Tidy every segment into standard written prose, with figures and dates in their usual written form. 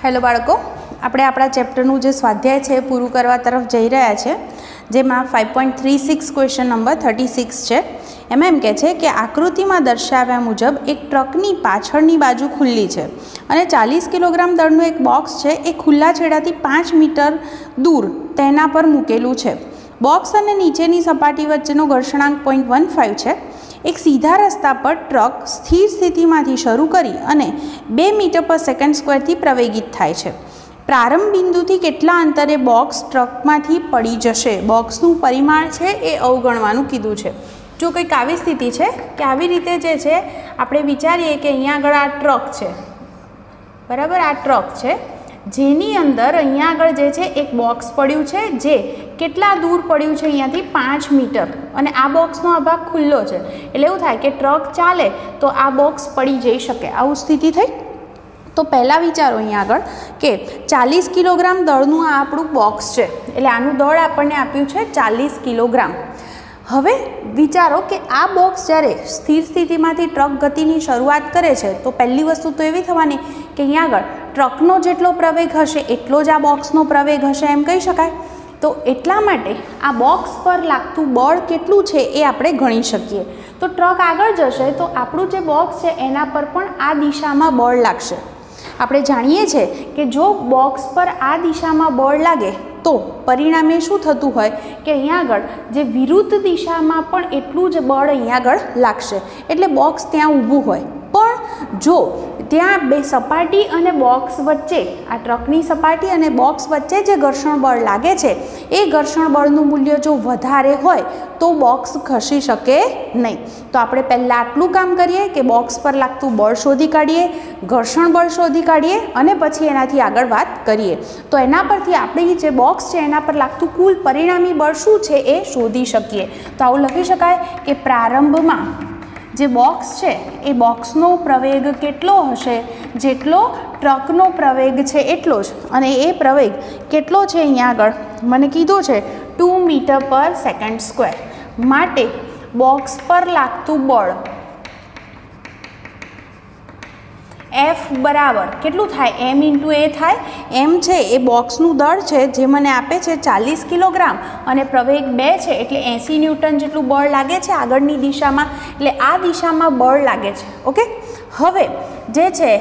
Hello बाळको, આપણે આપણા ચેપ્ટરનું જે સ્વાધ્યાય છે પૂરું કરવા તરફ જઈ રહ્યા છે, જેમાં 5.36 ક્વેશ્ચન નંબર 36 છે. એમાં એમ કહે છે કે આકૃતિમાં દર્શાવ્યા મુજબ એક ટ્રકની પાછળની બાજુ ખુલ્લી છે અને 40 કિલોગ્રામ દળનું એક બોક્સ છે એ ખુલ્લા છેડાથી 5 મીટર દૂર તેના પર મૂકેલું છે. બોક્સ અને નીચેની સપાટી વચ્ચેનો ઘર્ષણાંક 0.15 છે. એક સીધા રસ્તા પર ટ્રક સ્થિર સ્થિતિમાંથી શરૂ કરી અને 2 મીટર પર સેકન્ડ સ્ક્વેરથી પ્રવેગિત થાય છે. પ્રારંભ બિંદુથી કેટલા અંતરે બોક્સ ટ્રકમાંથી પડી જશે? બોક્સનું પરિમાણ છે એ અવગણવાનું કીધું છે. જો કંઈક આવી સ્થિતિ છે કે આવી રીતે જે છે આપણે વિચારીએ કે અહીંયા આગળ આ ટ્રક છે, બરાબર, આ ટ્રક છે જેની અંદર અહીંયા આગળ જે છે એક બોક્સ પડ્યું છે જે કેટલા દૂર પડ્યું છે અહીંયાથી 5 મીટર, અને આ બોક્સનો આ ભાગ ખુલ્લો છે. એટલે એવું થાય કે ટ્રક ચાલે તો આ બોક્સ પડી જઈ શકે, આવું સ્થિતિ થઈ. તો પહેલાં વિચારો અહીંયા આગળ કે 40 કિલોગ્રામ દળનું આ આપણું બોક્સ છે, એટલે આનું દળ આપણને આપ્યું છે 40 કિલોગ્રામ. હવે વિચારો કે આ બોક્સ જ્યારે સ્થિર સ્થિતિમાંથી ટ્રક ગતિની શરૂઆત કરે છે તો પહેલી વસ્તુ તો એવી થવાની કે અહીંયા આગળ ટ્રકનો જેટલો પ્રવેગ હશે એટલો જ આ બોક્સનો પ્રવેગ હશે, એમ કહી શકાય. તો એટલા માટે આ બોક્સ પર લાગતું બળ કેટલું છે એ આપણે ગણી શકીએ. તો ટ્રક આગળ જશે તો આપણું જે બોક્સ છે એના પર પણ આ દિશામાં બળ લાગશે. આપણે જાણીએ છીએ કે જો બોક્સ પર આ દિશામાં બળ લાગે તો પરિણામે શું થતું હોય કે અહીંયા આગળ જે વિરુદ્ધ દિશામાં પણ એટલું જ બળ અહીંયા આગળ લાગશે, એટલે બોક્સ ત્યાં ઊભું હોય. પણ જો ત્યાં બે સપાટી અને બોક્સ વચ્ચે, આ ટ્રકની સપાટી અને બોક્સ વચ્ચે જે ઘર્ષણ બળ લાગે છે એ ઘર્ષણ બળનું મૂલ્ય જો વધારે હોય તો બોક્સ ખસી શકે નહીં. તો આપણે પહેલાં આટલું કામ કરીએ કે બોક્સ પર લાગતું બળ શોધી કાઢીએ, ઘર્ષણ બળ શોધી કાઢીએ અને પછી એનાથી આગળ વાત કરીએ. તો એના પરથી આપણી જે બોક્સ છે એના પર લાગતું કુલ પરિણામી બળ શું છે એ શોધી શકીએ. તો આવું લખી શકાય કે પ્રારંભમાં જે બોક્સ છે એ બોક્સનો પ્રવેગ કેટલો હશે જેટલો ટ્રકનો પ્રવેગ છે એટલો જ, અને એ પ્રવેગ કેટલો છે અહીંયા આગળ મને કીધું છે 2 મીટર પર સેકન્ડ સ્ક્વેર. માટે બોક્સ પર લાગતું બળ F બરાબર કેટલું થાય? M × A થાય. M છે એ બોક્સનું દળ છે જે મને આપે છે 40 કિલોગ્રામ અને પ્રવેગ 2 છે એટલે 80 ન્યૂટન જેટલું બળ લાગે છે આગળની દિશામાં, એટલે આ દિશામાં બળ લાગે છે. ઓકે, હવે જે છે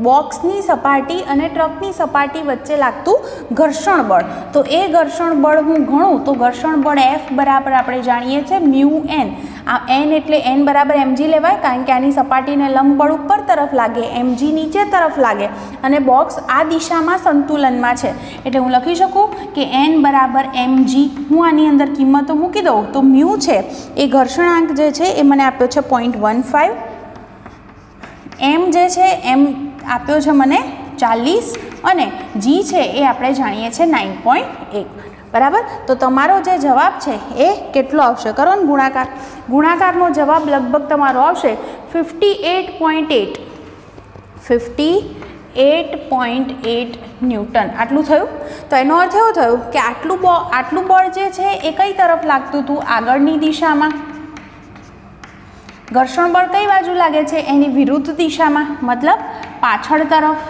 બોક્સની સપાટી અને ટ્રકની સપાટી વચ્ચે લાગતું ઘર્ષણ બળ, તો એ ઘર્ષણ બળ હું ગણું તો ઘર્ષણ બળ F બરાબર આપણે જાણીએ છીએ μN. આ N એટલે N બરાબર mg લેવાય, કારણ કે આની સપાટીને લંબ બળ ઉપર તરફ લાગે, mg નીચે તરફ લાગે અને બોક્સ આ દિશામાં સંતુલનમાં છે. એટલે હું લખી શકું કે N બરાબર mg. હું આની અંદર કિંમતો મૂકી દઉં તો મ્યુ છે એ ઘર્ષણાંક જે છે એ મને આપ્યો છે 0.15, M જે છે એમ આપ્યો છે મને 40 અને G છે એ આપણે જાણીએ છીએ 9.1. બરાબર. તો તમારો જે જવાબ છે એ કેટલો આવશે? કરો ને ગુણાકાર. ગુણાકારનો જવાબ લગભગ તમારો આવશે 58.8. 58.8 ન્યૂટન. આટલું થયું. તો એનો અર્થ એવો થયો કે આટલું બળ જે છે એ કઈ તરફ લાગતું હતું? આગળની દિશામાં. ઘર્ષણ બળ કઈ બાજુ લાગે છે? એની વિરુદ્ધ દિશામાં, મતલબ પાછળ તરફ.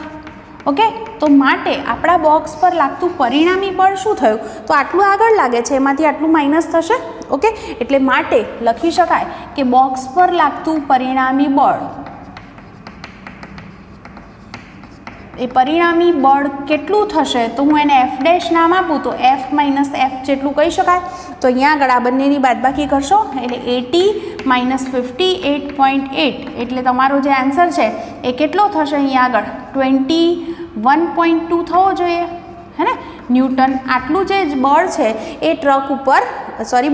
ઓકે, તો માટે આપણા બોક્સ પર લાગતું પરિણામી બળ શું થયું? તો આટલું આગળ લાગે છે એમાંથી આટલું માઇનસ થશે. ઓકે, એટલે માટે લખી શકાય કે બોક્સ પર લાગતું પરિણામી બળ, એ પરિણામી બળ કેટલું થશે? તો હું એને F' નામ આપું તો F - F જેટલું કહી શકાય. તો અહીંયા આગળ આ બંનેની બાદબાકી કરશો એટલે 80 - 58.8 એટલે તમારો જે આન્સર છે એ કેટલો થશે? અહીંયા આગળ 21.2 થવો જોઈએ, હે ને, ન્યૂટન. આટલું જે બળ છે એ ટ્રક ઉપર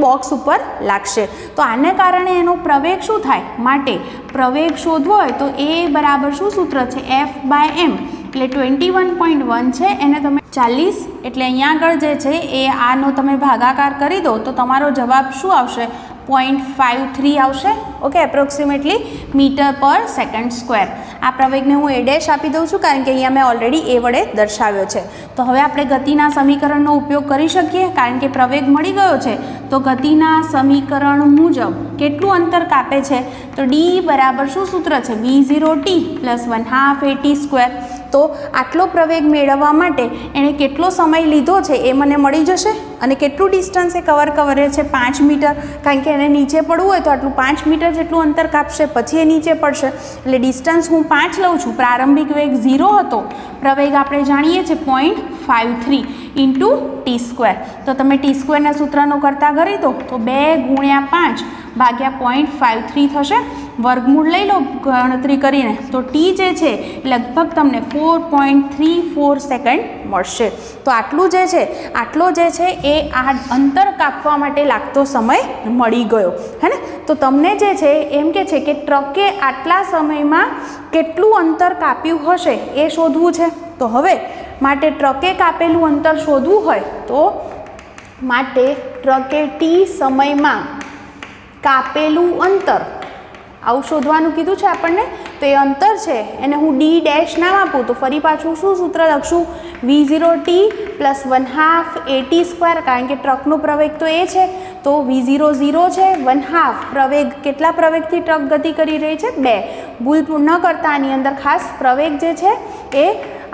બોક્સ ઉપર લાગશે. તો આને કારણે એનો પ્રવેગ શું થાય? માટે પ્રવેગ શોધવો હોય તો એ બરાબર શું સૂત્ર છે? F/m. એટલે 21.1 છે એને તમે 40 એટલે અહીંયા આગળ જે છે એ આનો તમે ભાગાકાર કરી દો તો તમારો જવાબ શું આવશે? 0.53 આવશે. ઓકે, એપ્રોક્સિમેટલી મીટર પર સેકન્ડ સ્ક્વેર. આ પ્રવેગને હું A' આપી દઉં છું કારણ કે અહીંયા મેં ઓલરેડી A વડે દર્શાવ્યો છે. તો હવે આપણે ગતિના સમીકરણનો ઉપયોગ કરી શકીએ કારણ કે પ્રવેગ મળી ગયો છે. તો ગતિના સમીકરણ મુજબ કેટલું અંતર કાપે છે? તો D બરાબર શું સૂત્ર છે? V0t + 1/2 AT². તો આટલો પ્રવેગ મેળવવા માટે એણે કેટલો સમય લીધો છે એ મને મળી જશે અને કેટલું ડિસ્ટન્સ એ કવર કરે છે 5 મીટર, કારણ કે એને નીચે પડવું હોય તો આટલું 5 મીટર જેટલું અંતર કાપશે પછી એ નીચે પડશે, એટલે ડિસ્ટન્સ હું 5 લઉં છું. પ્રારંભિક વેગ 0 હતો, પ્રવેગ આપણે જાણીએ છીએ 0.53 ઇન્ટુ ટી સ્ક્વેર. તો તમે ટી સ્ક્વેરના સૂત્રનો કરતા કરી દો તો 2 × 5 ભાગ્યા 0.53 થશે. વર્ગમૂળ લઈ લો ગણતરી કરીને તો ટી જે છે લગભગ તમને 4.34 સેકન્ડ મળશે. તો આટલું જે છે આટલો જે છે એ આ અંતર કાપવા માટે લાગતો સમય મળી ગયો હે ને. તો તમને જે છે એમ કે છે કે ટ્રકે આટલા સમયમાં કેટલું અંતર કાપ્યું હશે એ શોધવું છે. તો હવે માટે ટ્રકે કાપેલું અંતર શોધવું હોય તો માટે ટ્રકે ટી સમયમાં કાપેલું અંતર આવું શોધવાનું કીધું છે આપણને. તો એ અંતર છે એને હું ડી ડેશ નામ આપું તો ફરી પાછું શું સૂત્ર લખશું, v0t પ્લસ 1/2 at², કારણ કે ટ્રકનો પ્રવેગ તો એ છે તો v0 0 છે, 1/2 પ્રવેગ કેટલા પ્રવેગથી ટ્રક ગતિ કરી રહી છે 2. ભૂલ ન કરતા આની અંદર ખાસ પ્રવેગ જે છે એ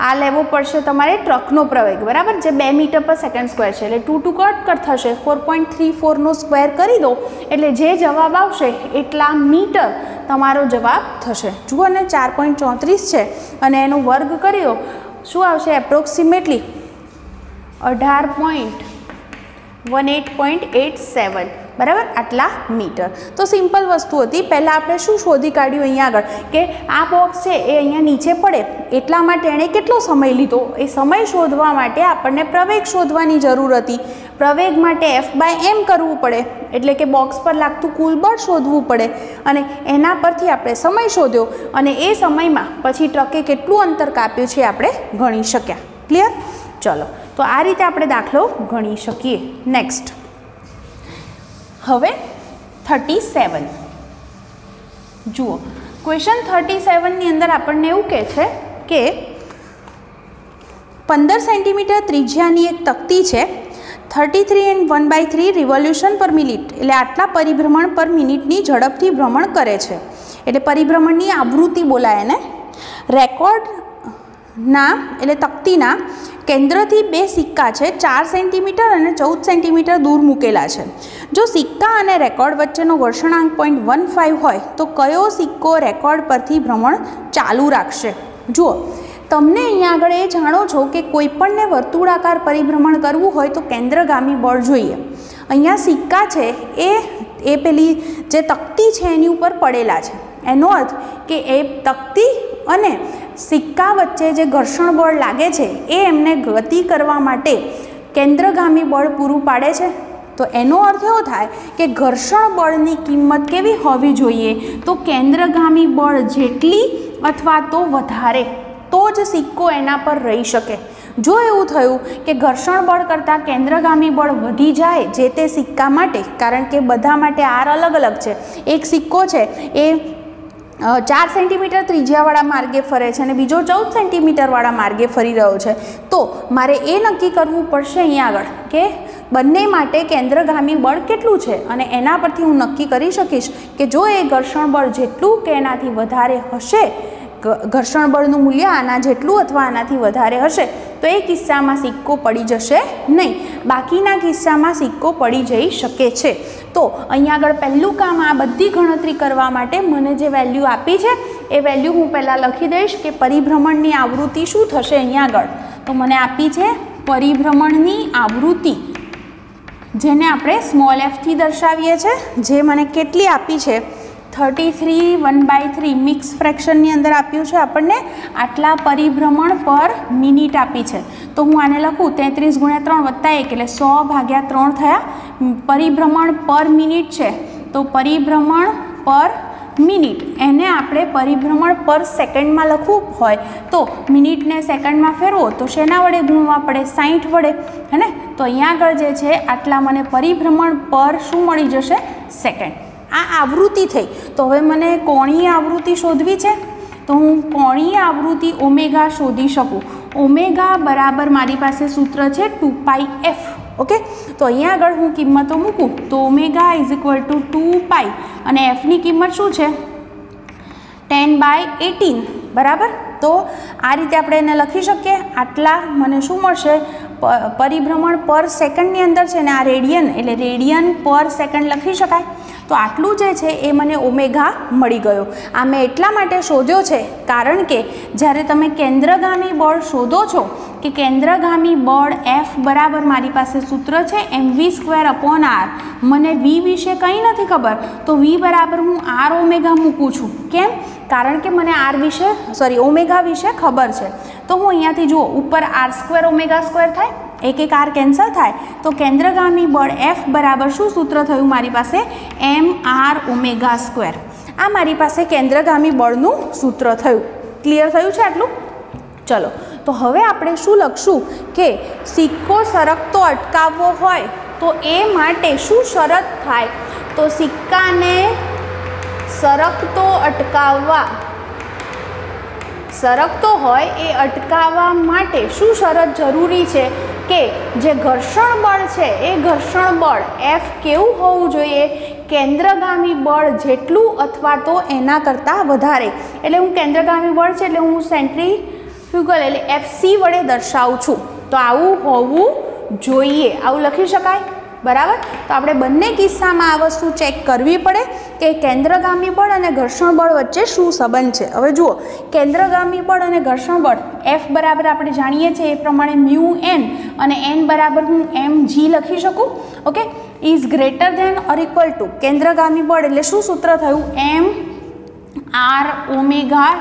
આ લેવો પડશે તમારે ટ્રકનો પ્રવેગ, બરાબર, જે 2 મીટર પર સેકન્ડ સ્ક્વેર છે. એટલે 2 કટ થશે, 4.34નો સ્ક્વેર કરી દો એટલે જે જવાબ આવશે એટલા મીટર તમારો જવાબ થશે. જુઓ ને 4.34 છે અને એનો વર્ગ કર્યો શું આવશે એપ્રોક્સિમેટલી 18.18.87, બરાબર, આટલા મીટર. તો સિમ્પલ વસ્તુ હતી. પહેલાં આપણે શું શોધી કાઢ્યું અહીંયા આગળ કે આ બોક્સ છે એ અહીંયા નીચે પડે એટલા માટે એણે કેટલો સમય લીધો, એ સમય શોધવા માટે આપણને પ્રવેગ શોધવાની જરૂર હતી. પ્રવેગ માટે F/m કરવું પડે એટલે કે બોક્સ પર લાગતું કુલ બળ શોધવું પડે અને એના પરથી આપણે સમય શોધ્યો અને એ સમયમાં પછી ટ્રકે કેટલું અંતર કાપ્યું છે આપણે ગણી શક્યા. ક્લિયર? ચલો, તો આ રીતે આપણે દાખલો ગણી શકીએ. નેક્સ્ટ હવે 37 જુઓ. ક્વેશ્ચન 37ની અંદર આપણને એવું કહે છે કે 15 સેન્ટીમીટર ત્રિજ્યાની એક તકતી છે, 33 and 1/3 રિવોલ્યુશન પર મિનિટ, એટલે આટલા પરિભ્રમણ પર મિનિટની ઝડપથી ભ્રમણ કરે છે, એટલે પરિભ્રમણની આવૃત્તિ બોલાય એને. રેકોર્ડના એટલે તકતીના કેન્દ્રથી 2 સિક્કા છે 4 સેન્ટીમીટર અને 14 સેન્ટીમીટર દૂર મૂકેલા છે. જો સિક્કા અને રેકોર્ડ વચ્ચેનો ઘર્ષણાંક 0.15 હોય તો કયો સિક્કો રેકોર્ડ પરથી ભ્રમણ ચાલુ રાખશે? જુઓ, તમને અહીંયા આગળ એ જાણો છો કે કોઈપણને વર્તુળાકાર પરિભ્રમણ કરવું હોય તો કેન્દ્રગામી બળ જોઈએ. અહીંયા સિક્કા છે એ પેલી જે તકતી છે એની ઉપર પડેલા છે, એનો અર્થ કે એ તકતી અને સિક્કા વચ્ચે જે ઘર્ષણ બળ લાગે છે એ એમને ગતિ કરવા માટે કેન્દ્રગામી બળ પૂરું પાડે છે. તો એનો અર્થ એવો થાય કે ઘર્ષણ બળની કિંમત કેવી હોવી જોઈએ તો કેન્દ્રગામી બળ જેટલી અથવા તો વધારે, તો જ સિક્કો એના પર રહી શકે. જો એવું થયું કે ઘર્ષણ બળ કરતાં કેન્દ્રગામી બળ વધી જાય જે તે સિક્કા માટે, કારણ કે બધા માટે આર અલગ અલગ છે, એક સિક્કો છે એ 4 સેન્ટીમીટર ત્રિજ્યાવાળા માર્ગે ફરે છે અને બીજો 14 સેન્ટીમીટરવાળા માર્ગે ફરી રહ્યો છે, તો મારે એ નક્કી કરવું પડશે અહીંયા આગળ કે બંને માટે કેન્દ્રગામી બળ કેટલું છે અને એના પરથી હું નક્કી કરી શકીશ કે જો એ ઘર્ષણ બળ જેટલું કે એનાથી વધારે હશે, ઘર્ષણ બળનું મૂલ્ય આના જેટલું અથવા આનાથી વધારે હશે તો એ કિસ્સામાં સિક્કો પડી જશે નહીં, બાકીના કિસ્સામાં સિક્કો પડી જઈ શકે છે. તો અહીંયા આગળ પહેલું કામ આ બધી ગણતરી કરવા માટે મને જે વેલ્યુ આપી છે એ વેલ્યુ હું પહેલાં લખી દઈશ કે પરિભ્રમણની આવૃત્તિ શું થશે. અહીંયા આગળ તો મને આપી છે પરિભ્રમણની આવૃત્તિ, જેને આપણે સ્મોલ f થી દર્શાવીએ છીએ, જે મને કેટલી આપી છે 33 1/3 મિક્સ ફ્રેક્શનની અંદર આપ્યું છે આપણને આટલા પરિભ્રમણ પર મિનિટ આપી છે. તો હું આને લખું 33 × 3 + 1 એટલે 100/3 થયા. પરિભ્રમણ પર મિનિટ છે તો પરિભ્રમણ પર મિનિટ એને આપણે પરિભ્રમણ પર સેકન્ડમાં લખવું હોય તો મિનિટને સેકન્ડમાં ફેરવો તો શેના વડે ગુણવા પડે? 60 વડે, હે ને. તો અહીંયા આગળ જે છે આટલા મને પરિભ્રમણ પર શું મળી જશે? સેકન્ડ. આ આવૃત્તિ થઈ. તો હવે મને કોણીય આવૃત્તિ શોધવી છે તો હું કોણીય આવૃત્તિ ઓમેગા શોધી શકું. ઓમેગા બરાબર મારી પાસે સૂત્ર છે 2πf. ઓકે, તો અહીંયા આગળ હું કિંમતો મૂકું તો ઓમેગા = 2π અને એફની કિંમત શું છે 10/18, બરાબર. तो आ रीते આપણે એને લખી શકીએ આટલા મને શું મળશે પરિભ્રમણ પર સેકન્ડની અંદર છે ને આ રેડિયન એટલે રેડિયન પર સેકન્ડ લખી શકાય તો આટલું જે છે એ મને ઓમેગા મળી ગયો આ મેં એટલા માટે શોધ્યો છે કારણ કે જ્યારે તમે કેન્દ્રગામી બળ શોધો છો કે કેન્દ્રગામી બળ F બરાબર મારી પાસે સૂત્ર છે mv²/r મને v વિશે કંઈ નથી ખબર તો v બરાબર હું r ઓમેગા મૂકું છું કેમ કારણ કે મને r વિશે ઓમેગા વિશે ખબર છે તો હું અહીંયાથી જુઓ ઉપર r² ઓમેગા² થાય એક એક r કેન્સલ થાય તો કેન્દ્રગામી બળ F બરાબર શું સૂત્ર થયું મારી પાસે mr ઓમેગા² આ મારી પાસે કેન્દ્રગામી બળનું સૂત્ર થયું ક્લિયર થયું છે આટલું ચલો તો હવે આપણે શું લખશું કે સિક્કો સરકતો અટકાવવો હોય તો એ માટે શું શરત થાય તો સિક્કાને સરકતો હોય એ અટકાવવા માટે શું શરત જરૂરી છે કે જે ઘર્ષણ બળ છે એ ઘર્ષણ બળ F કેવું હોવું જોઈએ કેન્દ્રગામી બળ જેટલું અથવા તો એના કરતાં વધારે એટલે હું કેન્દ્રગામી બળ છે એટલે હું સેન્ટ્રીફ્યુગલ એટલે FC વડે દર્શાવું છું તો આવું હોવું જોઈએ આવું લખી શકાય બરાબર તો આપણે બંને કિસ્સામાં આ વસ્તુ ચેક કરવી પડે કે કેન્દ્રગામી બળ અને ઘર્ષણ બળ વચ્ચે શું સંબંધ છે હવે જુઓ કેન્દ્રગામી બળ અને ઘર્ષણ બળ F બરાબર આપણે જાણીએ છીએ એ પ્રમાણે μn અને n બરાબર હું mg લખી શકું okay is greater than or equal to કેન્દ્રગામી બળ એટલે શું સૂત્ર થયું mr ઓમેગા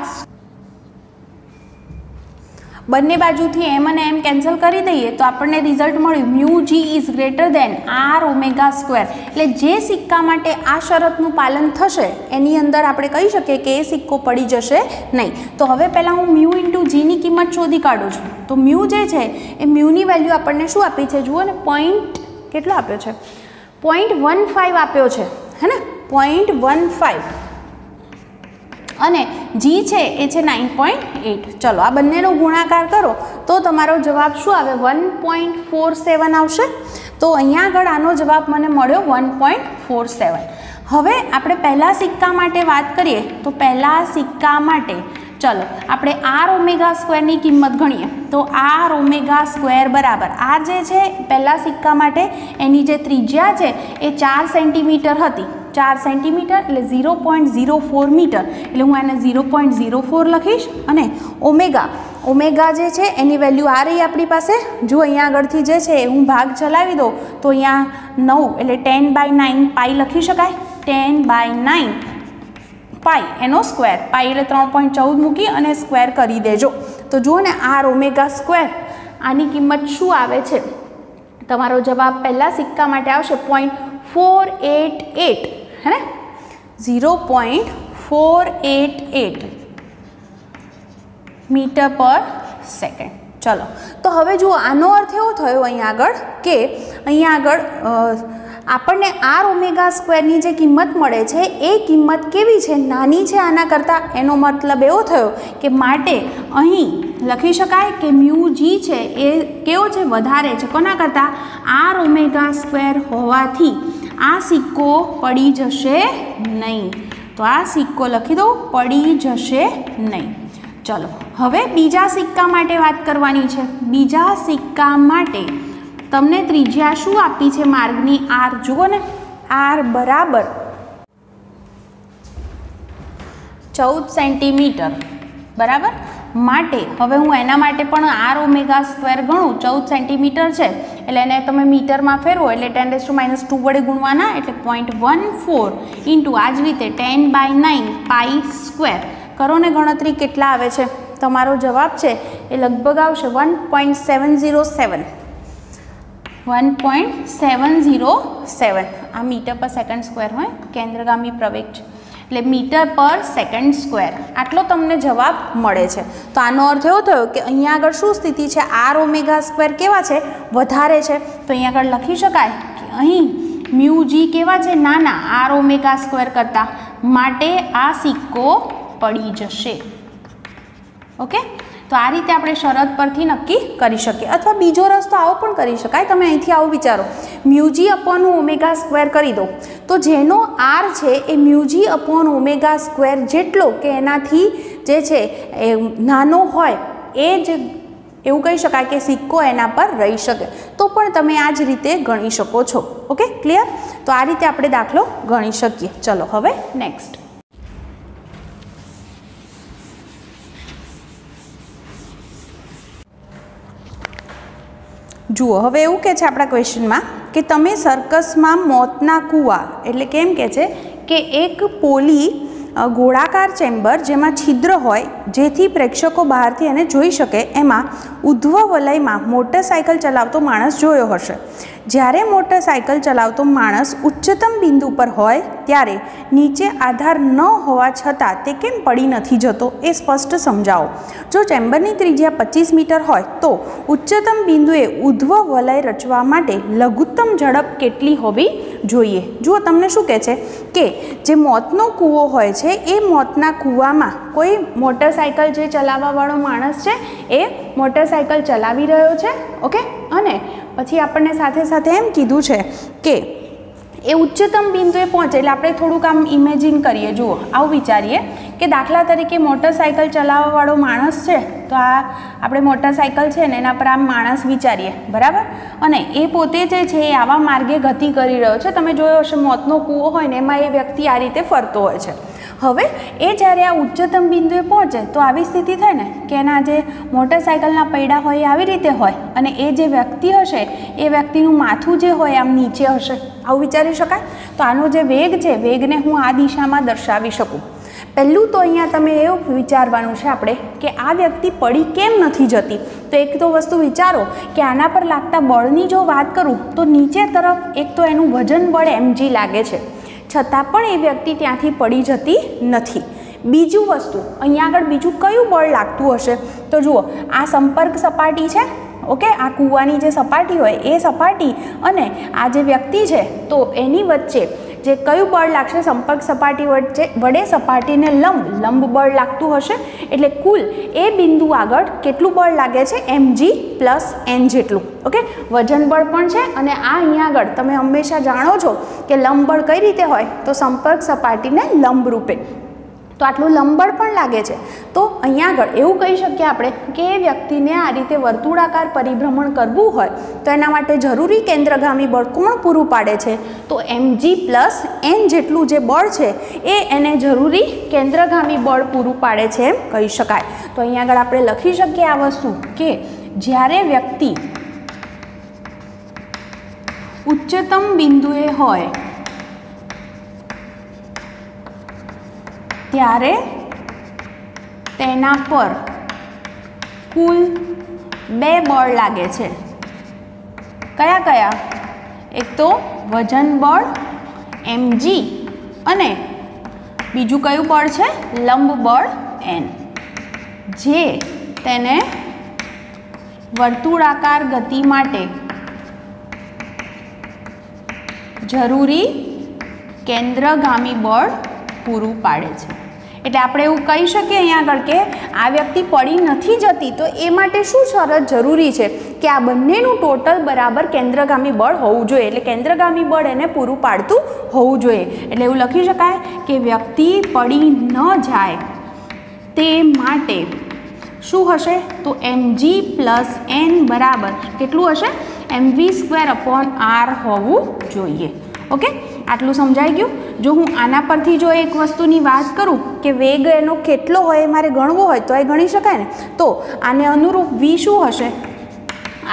બંને બાજુથી m અને m કેન્સલ કરી દઈએ તો આપણને રિઝલ્ટ મળ્યું μg is greater than r omega એટલે જે સિક્કા માટે આ શરતનું પાલન થશે એની અંદર આપણે કહી શકીએ કે એ સિક્કો પડી જશે નહીં તો હવે પહેલાં હું μ × g ની કિંમત શોધી કાઢું છું તો μ જે છે એ μની વેલ્યુ આપણને શું આપી છે જુઓ ને પોઈન્ટ કેટલો આપ્યો છે 0.15 આપ્યો છે હે ને 0.15 અને g છે એ છે 9.8 ચલો આ બંનેનો ગુણાકાર કરો તો તમારો જવાબ શું આવે 1.47 આવશે તો અહીંયા આગળ આનો જવાબ મને મળ્યો 1.47 હવે આપણે પહેલા સિક્કા માટે વાત કરીએ તો પહેલા સિક્કા માટે ચલો આપણે r ઓમેગા² ની કિંમત ગણીએ તો r ઓમેગા² બરાબર આ જે છે પહેલા સિક્કા માટે એની જે ત્રિજ્યા છે એ 4 સેન્ટીમીટર હતી 4 સેન્ટીમીટર એટલે 0.04 મીટર એટલે હું આને 0.04 લખીશ અને ઓમેગા જે છે એની વેલ્યુ આ રહી આપણી પાસે જો અહીંયા આગળથી જે છે હું ભાગ ચલાવી દઉં તો અહીંયા 9 એટલે 10/9 પાઈ લખી શકાય 10/9 પાઈ એનો સ્ક્વેર પાઈ એટલે 3.14 મૂકી અને સ્ક્વેર કરી દેજો તો જુઓ ને r ઓમેગા² આની કિંમત શું આવે છે તમારો જવાબ પહેલા સિક્કા માટે આવશે 0.488 है ना 0.488 मीटर पर सेकंड चलो तो हवे जो आनो अर्थ एवो थयो अहीं आगळ के अहीं आगळ આપણને r ઓમેગા² ની જે કિંમત મળે છે એ કિંમત કેવી છે નાની છે આના કરતાં એનો મતલબ એવો થયો કે માટે અહીં લખી શકાય કે μg છે એ કેવો છે વધારે છે કોના કરતાં r ઓમેગા² હોવાથી આ સિક્કો પડી જશે નહીં તો આ સિક્કો લખી દો પડી જશે નહીં ચલો હવે બીજા સિક્કા માટે વાત કરવાની છે બીજા સિક્કા માટે તમને ત્રિજ્યા શું આપી છે માર્ગની r જુઓ ને r બરાબર 14 સેન્ટીમીટર બરાબર માટે હવે હું એના માટે પણ r ઓમેગા² ગણું 14 સેન્ટીમીટર છે એટલે એને તમે મીટરમાં ફેરવો એટલે 10⁻² વડે ગુણવાના એટલે 0.14 ઇન્ટુ આ જ રીતે 10/9 પાઈ સ્ક્વેર કરો ને ગણતરી કેટલા આવે છે તમારો જવાબ છે એ લગભગ આવશે 1.707 આ મીટર પર સેકન્ડ સ્ક્વેર હોય કેન્દ્રગામી પ્રવેગ છે એટલે મીટર પર સેકન્ડ સ્ક્વેર આટલો તમને જવાબ મળે છે તો આનો અર્થ એવો થયો કે અહીંયા આગળ શું સ્થિતિ છે r ઓમેગા² કેવા છે વધારે છે તો અહીંયા આગળ લખી શકાય કે અહીં μg કેવા છે નાના r ઓમેગા² કરતાં માટે આ સિક્કો પડી જશે ઓકે તો આ રીતે આપણે શરત પરથી નક્કી કરી શકીએ. અથવા બીજો રસ્તો આવો પણ કરી શકાય. તમે અહીંથી આવું વિચારો, મ્યુજી અપોન ઓમેગા સ્ક્વેર કરી દો તો જેનો આર છે એ મ્યુજી અપોન ઓમેગા સ્ક્વેર જેટલો કે એનાથી જે છે એ નાનો હોય એ જ એવું કહી શકાય કે સિક્કો એના પર રહી શકે. તો પણ તમે આ જ રીતે ગણી શકો છો. Okay, clear? તો આ રીતે આપણે દાખલો ગણી શકીએ. ચલો હવે નેક્સ્ટ જુઓ. હવે એવું કહે છે આપણા ક્વેશ્ચનમાં કે તમે સર્કસમાં મોતના કૂવા એટલે કેમ કહે છે કે એક પોલી ગોળાકાર ચેમ્બર જેમાં છિદ્ર હોય જેથી પ્રેક્ષકો બહારથી એને જોઈ શકે એમાં ઉધ્વ વલયમાં મોટરસાયકલ ચલાવતો માણસ જોયો હશે. જ્યારે મોટરસાયકલ ચલાવતો માણસ ઉચ્ચતમ બિંદુ પર હોય ત્યારે નીચે આધાર ન હોવા છતાં તે કેમ પડી નથી જતો એ સ્પષ્ટ સમજાવો. જો ચેમ્બરની ત્રિજ્યા 25 મીટર હોય તો ઉચ્ચતમ બિંદુએ ઉધ્વ વલય રચવા માટે લઘુત્તમ ઝડપ કેટલી હોવી જોઈએ? જુઓ, તમને શું કહે છે કે જે મોતનો કૂવો હોય છે એ મોતના કૂવામાં કોઈ મોટરસાયકલ જે ચલાવવાવાળો માણસ છે એ મોટરસાયકલ ચલાવી રહ્યો છે. ઓકે, અને પછી આપણને સાથે સાથે એમ કીધું છે કે એ ઉચ્ચતમ બિંદુએ પહોંચે એટલે આપણે થોડુંક આમ ઇમેજિન કરીએ. જુઓ, આવું વિચારીએ કે દાખલા તરીકે મોટરસાયકલ ચલાવવાવાળો માણસ છે તો આ આપણે મોટરસાયકલ છે ને એના પર આમ માણસ વિચારીએ, બરાબર? અને એ પોતે જે છે એ આવા માર્ગે ગતિ કરી રહ્યો છે. તમે જોયો હશે મોતનો કૂવો હોય ને એમાં એ વ્યક્તિ આ રીતે ફરતો હોય છે. હવે એ જ્યારે આ ઉચ્ચતમ બિંદુએ પહોંચે તો આવી સ્થિતિ થાય ને કે એના જે મોટરસાયકલના પૈડા હોય એ આવી રીતે હોય અને એ જે વ્યક્તિ હશે એ વ્યક્તિનું માથું જે હોય આમ નીચે હશે. આવું વિચારી શકાય? તો આનો જે વેગ છે વેગને હું આ દિશામાં દર્શાવી શકું. પહેલું તો અહીંયા તમે એવું વિચારવાનું છે આપણે કે આ વ્યક્તિ પડી કેમ નથી જતી. તો એક તો વસ્તુ વિચારો કે આના પર લાગતા બળની જો વાત કરું તો નીચે તરફ એક તો એનું વજન બળ mg લાગે છે, છતાં પણ એ વ્યક્તિ ત્યાંથી પડી જતી નથી. બીજું વસ્તુ અહીંયા આગળ બીજું કયું બળ લાગતું હશે? તો જુઓ, આ સંપર્ક સપાટી છે. ઓકે, આ કૂવાની જે સપાટી હોય એ સપાટી અને આ જે વ્યક્તિ છે તો એની વચ્ચે જે કયું બળ લાગશે? સંપર્ક સપાટી વડે સપાટીને લંબ બળ લાગતું હશે. એટલે કુલ એ બિંદુ આગળ કેટલું બળ લાગે છે? mg + n જેટલું. ઓકે, વજન બળ પણ છે અને આ અહીંયા આગળ તમે હંમેશા જાણો છો કે લંબ બળ કઈ રીતે હોય? તો સંપર્ક સપાટીને લંબ રૂપે. તો આટલું લંબબળ પણ લાગે છે. તો અહીંયા આગળ એવું કહી શકીએ આપણે કે એ વ્યક્તિને આ રીતે વર્તુળાકાર પરિભ્રમણ કરવું હોય તો એના માટે જરૂરી કેન્દ્રગામી બળ કોણ પૂરું પાડે છે? તો mg + n જેટલું જે બળ છે એ એને જરૂરી કેન્દ્રગામી બળ પૂરું પાડે છે એમ કહી શકાય. તો અહીંયા આગળ આપણે લખી શકીએ આ વસ્તુ કે જ્યારે વ્યક્તિ ઉચ્ચતમ બિંદુએ હોય ત્યારે તેના પર કુલ 2 બળ લાગે છે. કયા કયા? એક તો વજન બળ mg અને બીજું કયું બળ છે? લંબ બળ n, જે તેને વર્તુળાકાર ગતિ માટે જરૂરી કેન્દ્રગામી બળ પૂરું પાડે છે. એટલે આપણે એવું કહી શકીએ અહીંયા આગળ કે આ વ્યક્તિ પડી નથી જતી તો એ માટે શું શરત જરૂરી છે કે આ બંનેનું ટોટલ બરાબર કેન્દ્રગામી બળ હોવું જોઈએ. એટલે કેન્દ્રગામી બળ એને પૂરું પાડતું હોવું જોઈએ. એટલે એવું લખી શકાય કે વ્યક્તિ પડી ન જાય તે માટે શું હશે? તો mg + n બરાબર કેટલું હશે? mv²/r હોવું જોઈએ. ઓકે, આટલું સમજાઈ ગયું? જો હું આના પરથી જો એક વસ્તુની વાત કરું કે વેગ એનો કેટલો હોય એ મારે ગણવો હોય તો એ ગણી શકાય ને. તો આને અનુરૂપ v શું હશે?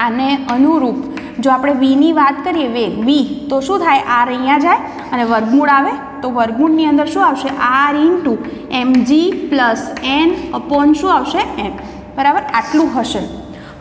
આને અનુરૂપ જો આપણે vની વાત કરીએ વેગ v તો શું થાય? r અહીંયા જાય અને વર્ગમૂળ આવે તો વર્ગમૂળની અંદર શું આવશે? r × mg + n/ શું આવશે? m. બરાબર, આટલું હશે.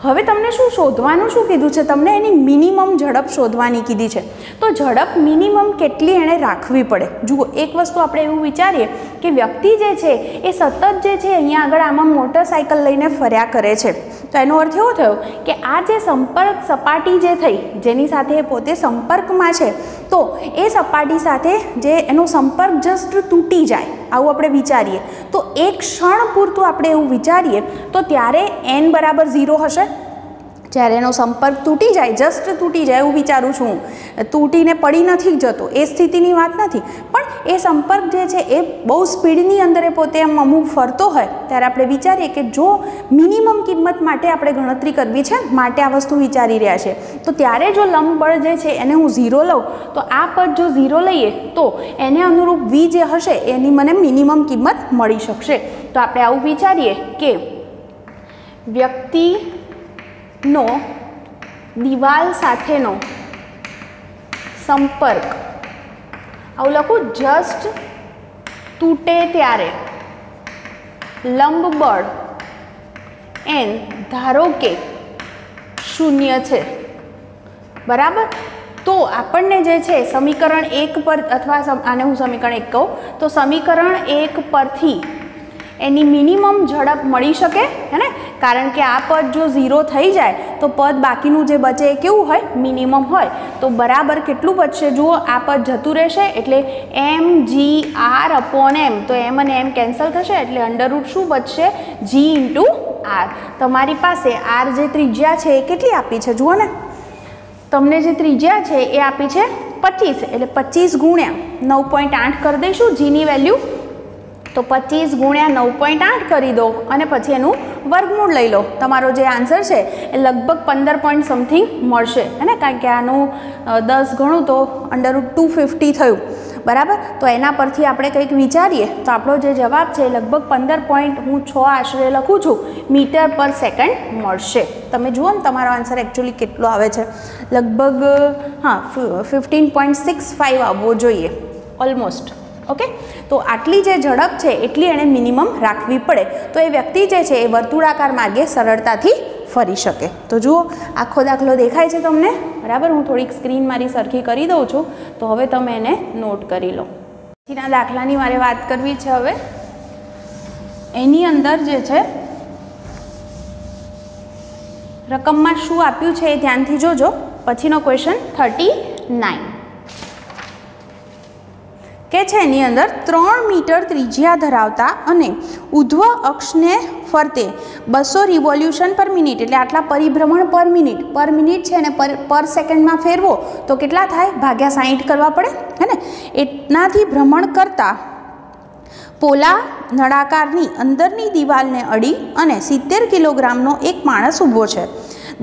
હવે તમને શું શોધવાનું શું કીધું છે? તમને એની મિનિમમ ઝડપ શોધવાની કીધી છે. તો ઝડપ મિનિમમ કેટલી એણે રાખવી પડે? જુઓ, એક વસ્તુ આપણે એવું વિચારીએ કે વ્યક્તિ જે છે એ સતત જે છે અહીંયા આગળ આમાં મોટરસાયકલ લઈને ફર્યા કરે છે. તો એનો અર્થ એવો થયો કે આ જે સંપર્ક સપાટી જે થઈ જેની સાથે એ પોતે સંપર્કમાં છે, તો એ સપાટી સાથે જે એનો સંપર્ક જસ્ટ તૂટી જાય આવું આપણે વિચારીએ, તો એક ક્ષણ પૂરતું આપણે એવું વિચારીએ તો ત્યારે n બરાબર 0 હશે. જ્યારે એનો સંપર્ક તૂટી જાય, જસ્ટ તૂટી જાય એવું વિચારું છું હું, તૂટીને પડી નથી જતો એ સ્થિતિની વાત નથી, પણ એ સંપર્ક જે છે એ બહુ સ્પીડની અંદર એ પોતે એમ અમુક ફરતો હોય ત્યારે આપણે વિચારીએ કે જો મિનિમમ કિંમત માટે આપણે ગણતરી કરવી છે માટે આ વસ્તુ વિચારી રહ્યા છે, તો ત્યારે જો લંબ બળ જે છે એને હું 0 લઉં તો આ પદ જો 0 લઈએ તો એને અનુરૂપ v જે હશે એની મને મિનિમમ કિંમત મળી શકશે. તો આપણે આવું વિચારીએ કે વ્યક્તિનો દિવાલ સાથેનો સંપર્ક, આવું લખું, જસ્ટ તૂટે ત્યારે લંબ બળ n ધારો કે 0 છે, બરાબર. તો આપણને જે છે સમીકરણ 1 પર, અથવા આને હું સમીકરણ 1 કહું તો સમીકરણ 1 પરથી એની મિનિમમ ઝડપ મળી શકે હે ને, કારણ કે આ પદ જો 0 થઈ જાય તો પદ બાકીનું જે બચે એ કેવું હોય, મિનિમમ હોય. તો બરાબર કેટલું બચશે જુઓ, આ પદ જતું રહેશે એટલે mgr/m, તો m અને m કેન્સલ થશે એટલે અંડરરૂટ શું બચશે, g × r. તમારી પાસે r જે ત્રિજ્યા છે એ કેટલી આપી છે જુઓ ને, તમને જે ત્રિજ્યા છે એ આપી છે 25, એટલે 25 × 9.8 કરી દઈશું g ની વેલ્યુ, તો 25 × 9.8 કરી દો અને પછી એનું વર્ગમૂળ લઈ લો. તમારો જે આન્સર છે એ લગભગ 15 પોઈન્ટ સમથિંગ મળશે હે ને, કારણ કે આનું 10 ગણું તો √250 થયું, બરાબર. તો એના પરથી આપણે કંઈક વિચારીએ તો આપણો જે જવાબ છે લગભગ 15.6 આશરે લખું છું મીટર/સેકન્ડ મળશે. તમે જુઓ ને તમારો આન્સર એકચ્યુઅલી કેટલો આવે છે, લગભગ 15.65 આવવો જોઈએ ઓલમોસ્ટ. ઓકે, તો આટલી જે ઝડપ છે એટલી એણે મિનિમમ રાખવી પડે તો એ વ્યક્તિ જે છે એ વર્તુળાકાર માર્ગે સરળતાથી ફરી શકે. તો જુઓ આખો દાખલો દેખાય છે તમને, બરાબર. હું થોડીક સ્ક્રીન મારી સરખી કરી દઉં છું તો હવે તમે એને નોટ કરી લો. પછીના દાખલાની મારે વાત કરવી છે. હવે એની અંદર જે છે રકમમાં શું આપ્યું છે એ ધ્યાનથી જોજો. પછીનો ક્વેશ્ચન 39 કે છે એની અંદર 3 મીટર ત્રિજ્યા ધરાવતા અને ઉધ્વ અક્ષને ફરતે 200 રિવોલ્યુશન પર મિનિટ, એટલે આટલા પરિભ્રમણ પર મિનિટ છે અને પર સેકન્ડમાં ફેરવો તો કેટલા થાય, ભાગ્યા 60 કરવા પડે હે ને. એટલાથી ભ્રમણ કરતા પોલા નળાકારની અંદરની દિવાલને અડી અને 70 કિલોગ્રામનો એક માણસ ઊભો છે.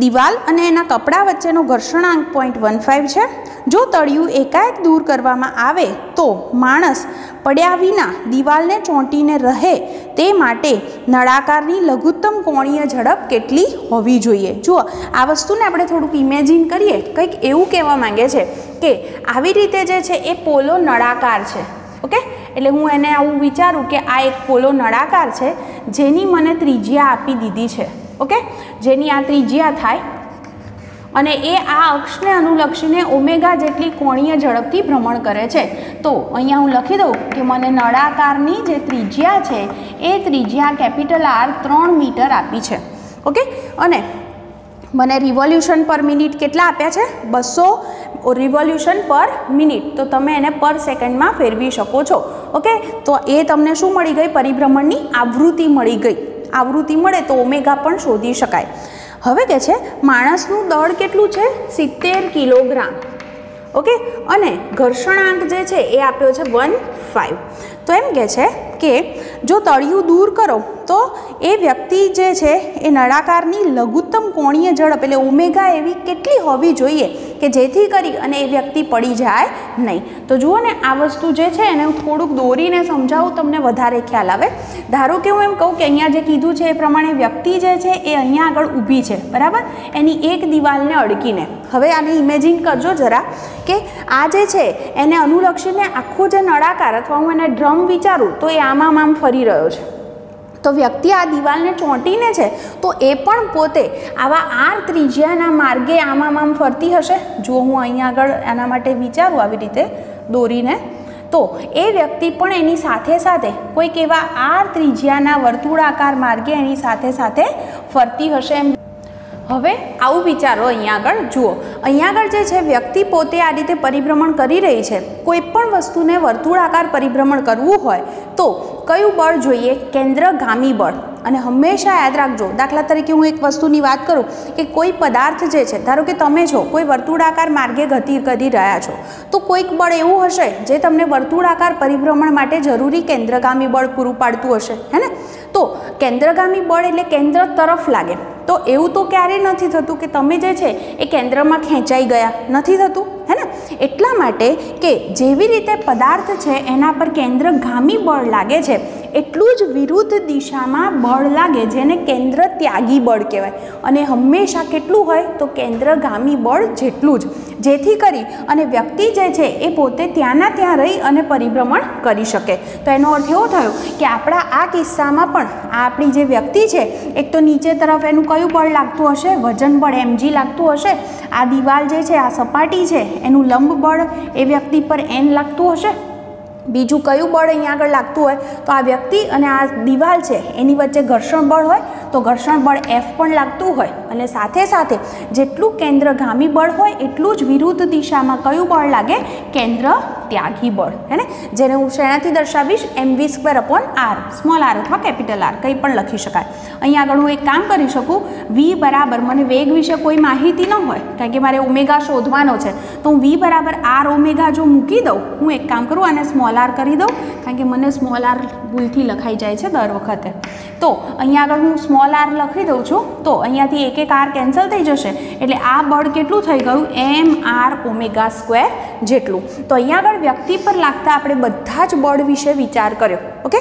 દિવાલ અને એના કપડા વચ્ચેનો ઘર્ષણાંક 0.15 છે. જો તળિયું એકાએક દૂર કરવામાં આવે તો માણસ પડ્યા વિના દિવાલને ચોંટીને રહે તે માટે નળાકારની લઘુત્તમ કોણીય ઝડપ કેટલી હોવી જોઈએ. જુઓ આ વસ્તુને આપણે થોડુંક ઇમેજિન કરીએ, કંઈક એવું કહેવા માંગે છે કે આવી રીતે જે છે એ પોલો નળાકાર છે. ઓકે, એટલે હું એને આવું વિચારું કે આ એક પોલો નળાકાર છે જેની મને ત્રિજ્યા આપી દીધી છે. ઓકે, જેની આ ત્રિજ્યા થાય અને એ આ અક્ષને અનુલક્ષીને ઓમેગા જેટલી કોણીય ઝડપથી ભ્રમણ કરે છે. તો અહીંયા હું લખી દઉં કે મને નળાકારની જે ત્રિજ્યા છે એ ત્રિજ્યા કેપિટલ R 3 મીટર આપી છે. ઓકે, અને મને રિવોલ્યુશન પર મિનિટ કેટલા આપ્યા છે, 200 રિવોલ્યુશન પર મિનિટ, તો તમે એને પર સેકન્ડમાં ફેરવી શકો છો. ઓકે, તો એ તમને શું મળી ગઈ, પરિભ્રમણની આવૃત્તિ મળી ગઈ. આવૃત્તિ મળે તો ઓમેગા પણ શોધી શકાય. હવે કે છે માણસનું દળ કેટલું છે, 70 કિલોગ્રામ. ઓકે, અને ઘર્ષણાંક જે છે એ આપ્યો છે 1.5. તો એમ કહે છે કે જો તળિયું દૂર કરો તો એ વ્યક્તિ જે છે એ નળાકારની લઘુત્તમ કોણીય ઝડપ એટલે ઓમેગા એવી કેટલી હોવી જોઈએ કે જેથી કરી અને એ વ્યક્તિ પડી જાય નહીં. તો જુઓ ને આ વસ્તુ જે છે એને હું થોડુંક દોરીને સમજાવું, તમને વધારે ખ્યાલ આવે. ધારો કે હું એમ કહું કે અહીંયા જે કીધું છે એ પ્રમાણે વ્યક્તિ જે છે એ અહીંયા આગળ ઊભી છે, બરાબર, એની એક દિવાલને અડકીને. હવે આને ઇમેજિન કરજો જરા કે આ જે છે એને અનુલક્ષીને આખો જે નળાકાર અથવા હું એને ડ્રમ વિચારું તો એ આમ ફરી રહ્યો છે. તો વ્યક્તિ આ દિવાલને ચોંટીને છે તો એ પણ પોતે આવા R ત્રિજ્યાના માર્ગે આમ ફરતી હશે. જો હું અહીંયા આગળ આના માટે વિચારું આવી રીતે દોરીને તો એ વ્યક્તિ પણ એની સાથે સાથે કોઈક એવા આર ત્રિજ્યાના વર્તુળાકાર માર્ગે એની સાથે સાથે ફરતી હશે એમ. હવે આવું વિચારો. અહીંયા આગળ જુઓ, અહીંયા આગળ જે છે વ્યક્તિ પોતે આ રીતે પરિભ્રમણ કરી રહી છે. કોઈ પણ વસ્તુને વર્તુળાકાર પરિભ્રમણ કરવું હોય તો કયું બળ જોઈએ? કેન્દ્રગામી બળ. અને હંમેશા યાદ રાખજો, દાખલા તરીકે હું એક વસ્તુની વાત કરું કે કોઈ પદાર્થ જે છે, ધારો કે તમે છો કોઈ વર્તુળાકાર માર્ગે ગતિ કરી રહ્યા છો, તો કોઈક બળ એવું હશે જે તમને વર્તુળાકાર પરિભ્રમણ માટે જરૂરી કેન્દ્રગામી બળ પૂરું પાડતું હશે, હે ને? તો કેન્દ્રગામી બળ એટલે કેન્દ્ર તરફ લાગે. તો એવું તો ક્યારેય નથી થતું કે તમે જે છે એ કેન્દ્રમાં ખેંચાઈ ગયા, નથી થતું, હે ને? એટલા માટે કે જેવી રીતે પદાર્થ છે એના પર કેન્દ્રગામી બળ લાગે છે, એટલું જ વિરુદ્ધ દિશામાં બળ લાગે જેને કેન્દ્ર ત્યાગી બળ કહેવાય. અને હંમેશા કેટલું હોય? તો કેન્દ્રગામી બળ જેટલું જ, જેથી કરી અને વ્યક્તિ જે છે એ પોતે ત્યાંના ત્યાં રહી અને પરિભ્રમણ કરી શકે. તો એનો અર્થ એવો થયો કે આપણા આ કિસ્સામાં પણ આ આપણી જે વ્યક્તિ છે, એક તો નીચે તરફ એનું કયું બળ લાગતું હશે? વજન બળ mg લાગતું હશે. આ દિવાલ જે છે, આ સપાટી છે, એનું લંબ બળ એ વ્યક્તિ પર n લાગતું હશે. બીજું કયું બળ અહીંયા આગળ લાગતું હોય? તો આ વ્યક્તિ અને આ દિવાલ છે એની વચ્ચે ઘર્ષણ બળ હોય, તો ઘર્ષણ બળ F પણ લાગતું હોય. અને સાથે સાથે જેટલું કેન્દ્રગામી બળ હોય એટલું જ વિરુદ્ધ દિશામાં કયું બળ લાગે? કેન્દ્ર ત્યાગી બળ, હે ને? જેને હું શેનાથી દર્શાવીશ? mv²/r, સ્મોલ r અથવા કેપિટલ R, કંઈ પણ લખી શકાય. અહીંયા આગળ હું એક કામ કરી શકું, v બરાબર, મને વેગ વિશે કોઈ માહિતી ન હોય કારણ કે મારે ઓમેગા શોધવાનો છે, તો હું v બરાબર r ઓમેગા જો મૂકી દઉં, હું એક કામ કરું, આને સ્મોલ r કરી દઉં કારણ કે મને સ્મોલ r ભૂલથી લખાઈ જાય છે દર વખતે. તો અહીંયા આગળ હું સ્મોલ r લખી દઉં છું, તો અહીંયાથી એક r કેન્સલ થઈ જશે, એટલે આ બળ કેટલું થઈ ગયું? mr². જેટલું. તો અહીંયા આગળ વ્યક્તિ પર લાગતા આપણે બધા જ બળ વિશે વિચાર કર્યો. ઓકે,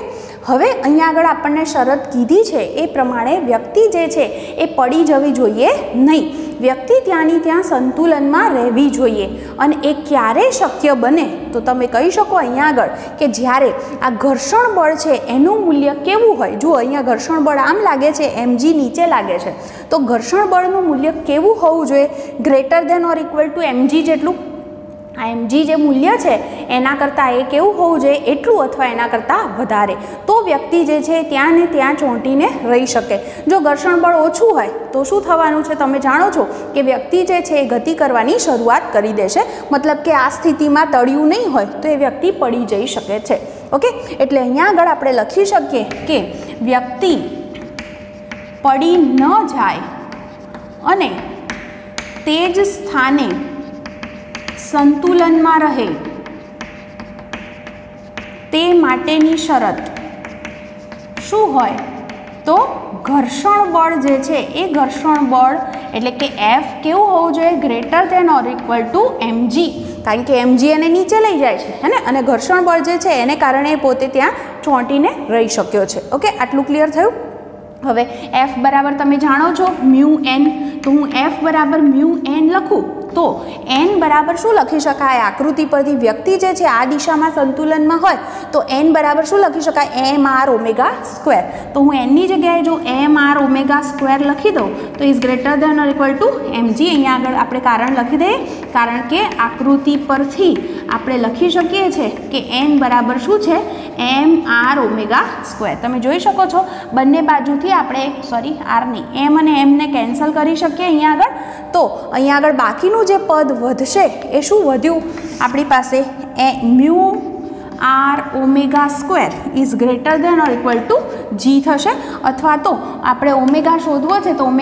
હવે અહીંયા આગળ આપણને શરત કીધી છે એ પ્રમાણે વ્યક્તિ જે છે એ પડી જવી જોઈએ નહીં. વ્યક્તિ ત્યાંની ત્યાં સંતુલનમાં રહેવી જોઈએ. અને એ ક્યારે શક્ય બને? તો તમે કહી શકો અહીંયા આગળ કે જ્યારે આ ઘર્ષણ બળ છે એનું મૂલ્ય કેવું હોય? જુઓ, અહીંયા ઘર્ષણ બળ આમ લાગે છે, mg નીચે લાગે છે, તો ઘર્ષણ બળનું મૂલ્ય કેવું હોવું જોઈએ? Greater than or equal to mg જેટલું. આ mg જે મૂલ્ય છે એના કરતાં એ કેવું હોવું જોઈએ? એટલું અથવા એના કરતાં વધારે. તો વ્યક્તિ જે છે ત્યાં ને ત્યાં ચોંટીને રહી શકે. જો ઘર્ષણ બળ ઓછું હોય તો શું થવાનું છે? તમે જાણો છો કે વ્યક્તિ જે છે એ ગતિ કરવાની શરૂઆત કરી દેશે. મતલબ કે આ સ્થિતિમાં તળિયું નહીં હોય તો એ વ્યક્તિ પડી જઈ શકે છે. ઓકે, એટલે અહીંયા આગળ આપણે લખી શકીએ કે વ્યક્તિ પડી ન જાય અને તે જ સ્થાને સંતુલનમાં રહે તે માટેની શરત શું હોય? તો ઘર્ષણ બળ જે છે એ ઘર્ષણ બળ એટલે કે F કેવું હોવું જોઈએ? Greater than or equal to mg. કારણ કે mg એને નીચે લઈ જાય છે, હે ને? અને ઘર્ષણ બળ જે છે એને કારણે પોતે ત્યાં ચોંટીને રહી શક્યો છે. ઓકે, આટલું ક્લિયર થયું? હવે F બરાબર તમે જાણો છો μn, તો હું F બરાબર μn લખું તો n બરાબર શું લખી શકાય? આકૃતિ પરથી વ્યક્તિ જે છે આ દિશામાં સંતુલનમાં હોય તો n બરાબર શું લખી શકાય? mr². તો હું n ની જગ્યાએ જો mr² લખી દઉં તો is greater than or equal to mg. અહીંયા આગળ આપણે કારણ લખી દઈએ, કારણ કે આકૃતિ પરથી આપણે લખી શકીએ છીએ કે n બરાબર શું છે? mr². તમે જોઈ શકો છો બંને બાજુથી આપણે r ની m અને m ને કેન્સલ કરી શકીએ અહીંયા આગળ. તો અહીંયા આગળ બાકીનું જે પદ વધશે એ શું વધ્યું આપણી પાસે? μr² is greater than or equal to g થશે. અથવા તો આપણે ઓમેગા શોધવો છે તો ω²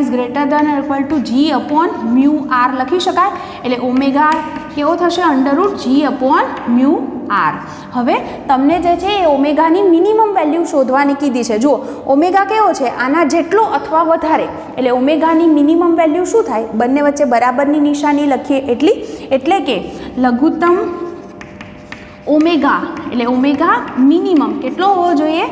is greater than or equal to g/μr લખી શકાય. એટલે ઓમેગા કેવો થશે? √g/μr. હવે તમને જે છે એ ઓમેગાની મિનિમમ વેલ્યુ શોધવાની કીધી છે. જુઓ, ઓમેગા કેવો છે? આના જેટલો અથવા વધારે. એટલે ઓમેગાની મિનિમમ વેલ્યુ શું થાય? બંને વચ્ચે બરાબરની નિશાની લખીએ એટલી. એટલે કે લઘુત્તમ ઓમેગા એટલે ઓમેગા મિનિમમ કેટલો હોવો જોઈએ?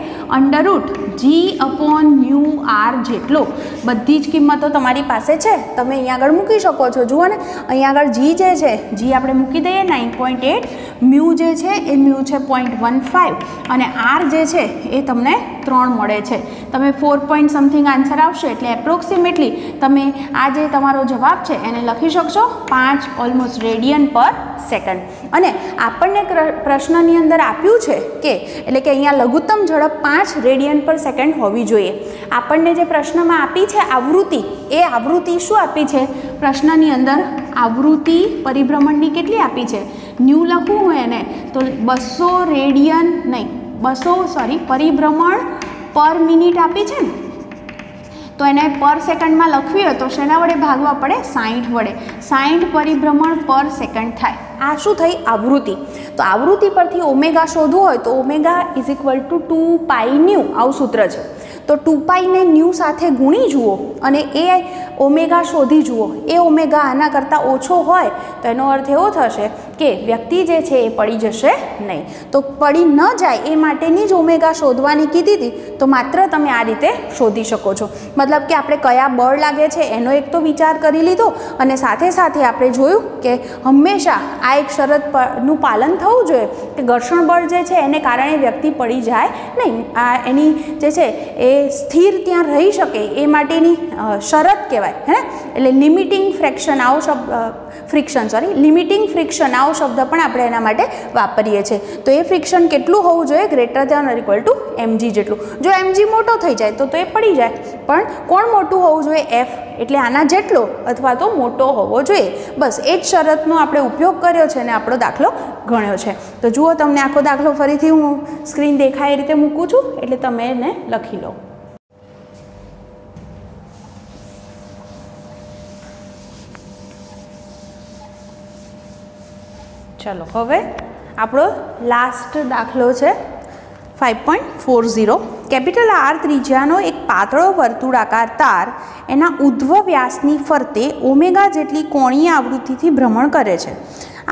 √g/μr જેટલો. બધી જ કિંમતો તમારી પાસે છે, તમે અહીંયા આગળ મૂકી શકો છો. જુઓ ને, અહીંયા આગળ g જે છે, g આપણે મૂકી દઈએ 9.8, म्यू जे छे ए म्यू छे 0.15 અને આર જે છે એ તમને 3 મળે છે. તમે 4 પોઈન્ટ સમથિંગ આન્સર આવશે એટલે એપ્રોક્સિમેટલી તમે આ જે તમારો જવાબ છે એને લખી શકશો 5 ઓલમોસ્ટ રેડિયન પર સેકન્ડ. અને આપણને પ્રશ્નની અંદર આપ્યું છે કે એટલે કે અહીંયા લઘુત્તમ ઝડપ 5 રેડિયન પર સેકન્ડ હોવી જોઈએ. આપણને જે પ્રશ્નમાં આપી છે આવૃત્તિ, એ આવૃત્તિ શું આપી છે પ્રશ્નની અંદર? આવૃત્તિ પરિભ્રમણની કેટલી આપી છે? ન્યૂ લખવું હોય ને તો 200 રેડિયન નહીં 200 પરિભ્રમણ પર મિનિટ આપી છે ને, તો એને પર સેકન્ડમાં લખવી હોય તો શેના વડે ભાગવા પડે? 60 વડે. 60 પરિભ્રમણ પર સેકન્ડ થાય. આ શું થઈ? આવૃત્તિ. તો આવૃત્તિ પરથી ઓમેગા શોધવું હોય તો omega is equal to 2 pi new, આવું સૂત્ર છે. તો 2 પાઈને ન્યૂ સાથે ગુણી જુઓ અને એ ઓમેગા શોધી જુઓ. એ ઓમેગા આના કરતાં ઓછો હોય તો એનો અર્થ એવો થશે કે વ્યક્તિ જે છે એ પડી જશે નહીં. તો પડી ન જાય એ માટેની જ ઓમેગા શોધવાની કીધી હતી, તો માત્ર તમે આ રીતે શોધી શકો છો. મતલબ કે આપણે કયા બળ લાગે છે એનો એક તો વિચાર કરી લીધો અને સાથે સાથે આપણે જોયું કે હંમેશા આ એક શરતનું પાલન થવું જોઈએ કે ઘર્ષણ બળ જે છે એને કારણે વ્યક્તિ પડી જાય નહીં. આ એની જે છે એ સ્થિર ત્યાં રહી શકે એ માટેની શરત કહેવાય હે. એટલે લિમિટિંગ ફ્રેક્શન આવો શબ્દ લિમિટિંગ ફ્રિક્શન આવો શબ્દ પણ આપણે એના માટે વાપરીએ છીએ. તો એ ફ્રિક્શન કેટલું હોવું જોઈએ? Greater than or equal to mg જેટલું. જો mg મોટો થઈ જાય તો એ પડી જાય, પણ કોણ મોટું હોવું જોઈએ? f, એટલે આના જેટલો અથવા તો મોટો હોવો જોઈએ. બસ એ જ શરતનો આપણે ઉપયોગ કર્યો છે અને આપણો દાખલો ગણ્યો છે. તો જુઓ, તમને આખો દાખલો ફરીથી હું સ્ક્રીન દેખાય એ રીતે મૂકું છું એટલે તમે એને લખી લો. ચલો, હવે આપણો લાસ્ટ દાખલો છે 5.40. કેપિટલ આર ત્રિજ્યાનો એક પાતળો વર્તુળાકાર તાર એના ઉધ્વ વ્યાસની ફરતે ઓમેગા જેટલી કોણીય આવૃત્તિથી ભ્રમણ કરે છે.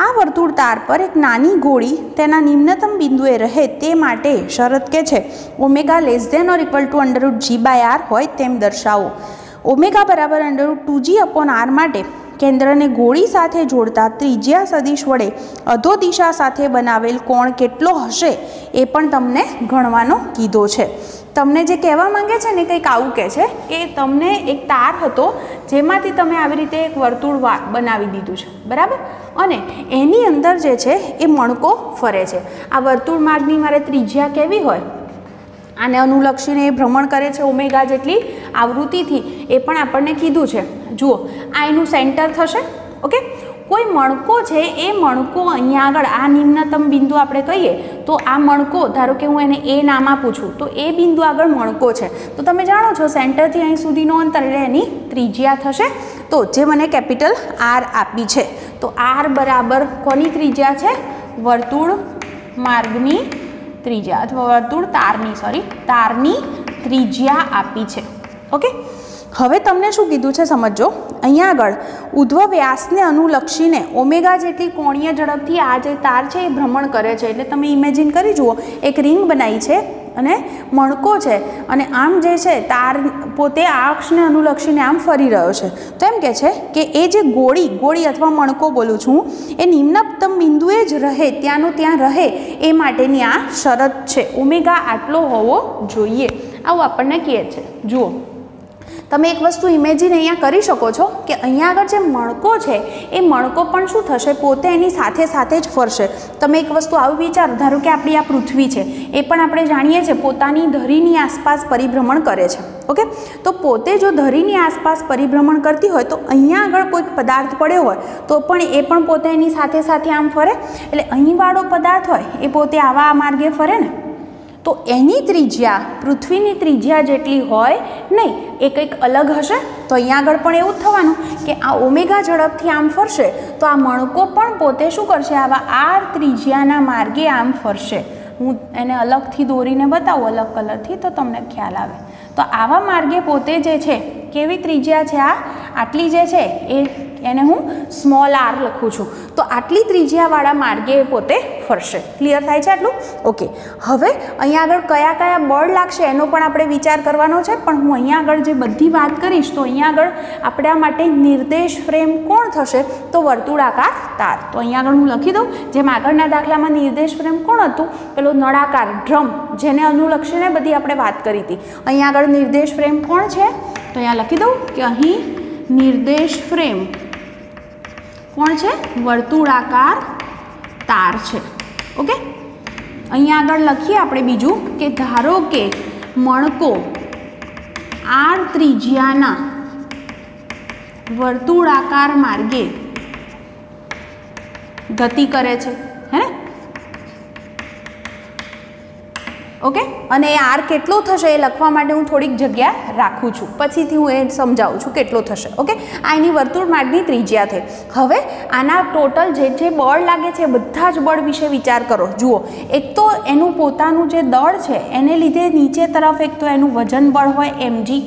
આ વર્તુળ તાર પર એક નાની ગોળી તેના નિમ્નતમ બિંદુએ રહે તે માટે શરત કે છે omega less than or equal to √g/r હોય તેમ દર્શાવો. ઓમેગા બરાબર √2g/r માટે કેન્દ્રને ગોળી સાથે જોડતા ત્રિજ્યા સદિશ વડે અધો દિશા સાથે બનાવેલ કોણ કેટલો હશે એ પણ તમને ગણવાનો કીધો છે. તમને જે કહેવા માંગે છે ને કંઈક આવું કહે છે કે તમને એક તાર હતો જેમાંથી તમે આવી રીતે એક વર્તુળ બનાવી દીધું છે, બરાબર, અને એની અંદર જે છે એ મણકો ફરે છે. આ વર્તુળ માર્ગની મારે ત્રિજ્યા કેવી હોય? આને અનુલક્ષીને એ ભ્રમણ કરે છે ઓમેગા જેટલી આવૃત્તિથી, એ પણ આપણને કીધું છે. જુઓ, આ એનું સેન્ટર થશે. ઓકે, કોઈ મણકો છે, એ મણકો અહીંયા આગળ આ નિમ્નતમ બિંદુ આપણે કહીએ તો આ મણકો, ધારો કે હું એને એ નામ આપું છું તો એ બિંદુ આગળ મણકો છે. તો તમે જાણો છો સેન્ટરથી અહીં સુધીનો અંતર એટલે એની ત્રિજ્યા થશે. તો જે મને કેપિટલ આર આપી છે, તો આર બરાબર કોની ત્રિજ્યા છે? વર્તુળ માર્ગની ત્રિજ્યા અથવા વર્તુળ તારની ત્રિજ્યા આપી છે. ઓકે, હવે તમને શું કીધું છે સમજો. અહીંયા આગળ ઉધ્વ વ્યાસને અનુલક્ષીને ઓમેગા જેટલી કોણીય ઝડપથી આ જે તાર છે એ ભ્રમણ કરે છે. એટલે તમે ઇમેજિન કરી જુઓ, એક રિંગ બનાવી છે અને મણકો છે અને આમ જે છે તાર પોતે આ અક્ષને અનુલક્ષીને આમ ફરી રહ્યો છે. તો એમ કહે છે કે એ જે ગોળી અથવા મણકો બોલું છું એ નિમ્નતમ બિંદુએ જ રહે, ત્યાંનું ત્યાં રહે એ માટેની આ શરત છે. ઓમેગા આટલો હોવો જોઈએ, આવું આપણને કહે છે. જુઓ, તમે એક વસ્તુ ઇમેજિન અહીંયા કરી શકો છો કે અહીંયા આગળ જે મણકો છે એ મણકો પણ શું થશે? પોતે એની સાથે સાથે જ ફરશે. તમે એક વસ્તુ આવું વિચારો, ધારો કે આપણી આ પૃથ્વી છે, એ પણ આપણે જાણીએ છીએ પોતાની ધરીની આસપાસ પરિભ્રમણ કરે છે. ઓકે, તો પોતે જો ધરીની આસપાસ પરિભ્રમણ કરતી હોય તો અહીંયા આગળ કોઈક પદાર્થ પડ્યો હોય તો પણ એ પણ પોતે એની સાથે સાથે આમ ફરે. એટલે અહીંવાળો પદાર્થ હોય એ પોતે આવા માર્ગે ફરે ને, તો એની ત્રિજ્યા પૃથ્વીની ત્રિજ્યા જેટલી હોય નહીં, એ કંઈક અલગ હશે. તો અહીંયા આગળ પણ એવું જ થવાનું કે આ ઓમેગા ઝડપથી આમ ફરશે તો આ મણકો પણ પોતે શું કરશે? આવા આર ત્રિજ્યાના માર્ગે આમ ફરશે. હું એને અલગથી દોરીને બતાવું, અલગ કલરથી, તો તમને ખ્યાલ આવે. તો આવા માર્ગે પોતે જે છે કેવી ત્રિજ્યા છે? આટલી જે છે એ એને હું સ્મોલ આર લખું છું. તો આટલી ત્રિજ્યાવાળા માર્ગે એ પોતે ફરશે. ક્લિયર થાય છે આટલું? ઓકે. હવે અહીંયા આગળ કયા કયા બળ લાગશે એનો પણ આપણે વિચાર કરવાનો છે, પણ હું અહીંયા આગળ જે બધી વાત કરીશ તો અહીંયા આગળ આપણા માટે નિર્દેશ ફ્રેમ કોણ થશે? તો વર્તુળાકાર તાર. તો અહીંયા આગળ હું લખી દઉં, જેમ આગળના દાખલામાં નિર્દેશ ફ્રેમ કોણ હતું? પેલો નળાકાર ડ્રમ, જેને અનુલક્ષીને બધી આપણે વાત કરી હતી. અહીંયા આગળ નિર્દેશ ફ્રેમ કોણ છે? તો અહીંયા લખી દઉં કે અહીં નિર્દેશ ફ્રેમ કોણ છે? વર્તુળાકાર તાર છે. ઓકે. અહીંયા આગળ લખીએ આપણે બીજું કે ધારો કે મણકો આર ત્રિજ્યાના વર્તુળાકાર માર્ગે ગતિ કરે છે, હે ને? ઓકે. અને એ આર કેટલો થશે એ લખવા માટે હું થોડીક જગ્યા રાખું છું, પછીથી હું એ સમજાવું છું કેટલો થશે. ઓકે. આ એની વર્તુળ માર્ગની ત્રિજ્યા થઈ. હવે આના ટોટલ જે બળ લાગે છે બધા જ બળ વિશે વિચાર કરો. જુઓ, એક તો એનું પોતાનું જે દળ છે એને લીધે નીચે તરફ એક તો એનું વજન બળ હોય mg.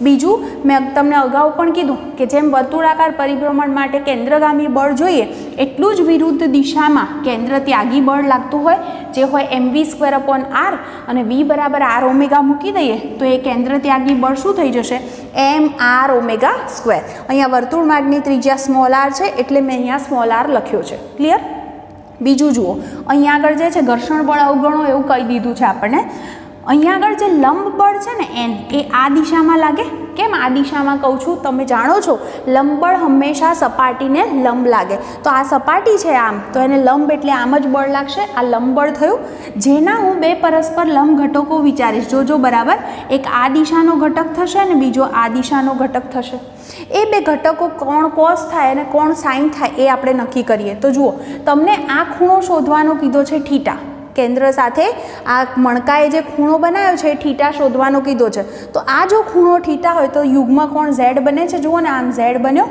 બીજું મેં તમને અગાઉ પણ કીધું કે જેમ વર્તુળાકાર પરિભ્રમણ માટે કેન્દ્રગામી બળ જોઈએ એટલું જ વિરુદ્ધ દિશામાં કેન્દ્ર ત્યાગી બળ લાગતું હોય, જે હોય mv²/r, અને v બરાબર r ઓમેગા મૂકી દઈએ તો એ કેન્દ્ર ત્યાગી બળ શું થઈ જશે? mr². અહીંયા વર્તુળ માર્ગની ત્રિજ્યા સ્મોલ r છે એટલે મેં અહીંયા સ્મોલ r લખ્યો છે. ક્લિયર? બીજું જુઓ, અહીંયા આગળ જે છે ઘર્ષણ બળ અવગણો એવું કહી દીધું છે આપણને. અહીંયા આગળ જે લંબ બળ છે ને n, એ આ દિશામાં લાગે. કેમ આ દિશામાં કહું છું? તમે જાણો છો લંબ બળ હંમેશા સપાટીને લંબ લાગે. તો આ સપાટી છે આમ, તો એને લંબ એટલે આમ જ બળ લાગશે. આ લંબ બળ થયું, જેના હું બે પરસ્પર લંબ ઘટકો વિચારીશ. જોજો બરાબર, એક આ દિશાનો ઘટક થશે અને બીજો આ દિશાનો ઘટક થશે. એ બે ઘટકો કોણ કોસ થાય અને કોણ સાઇન થાય એ આપણે નક્કી કરીએ. તો જુઓ, તમને આ ખૂણો શોધવાનો કીધો છે થીટા. કેન્દ્ર સાથે આ મણકાએ જે ખૂણો બનાવ્યો છે એ થીટા શોધવાનો કીધો છે. તો આ જો ખૂણો થીટા હોય તો યુગ્મ કોણ z બને છે. જુઓ ને, આમ z બન્યો.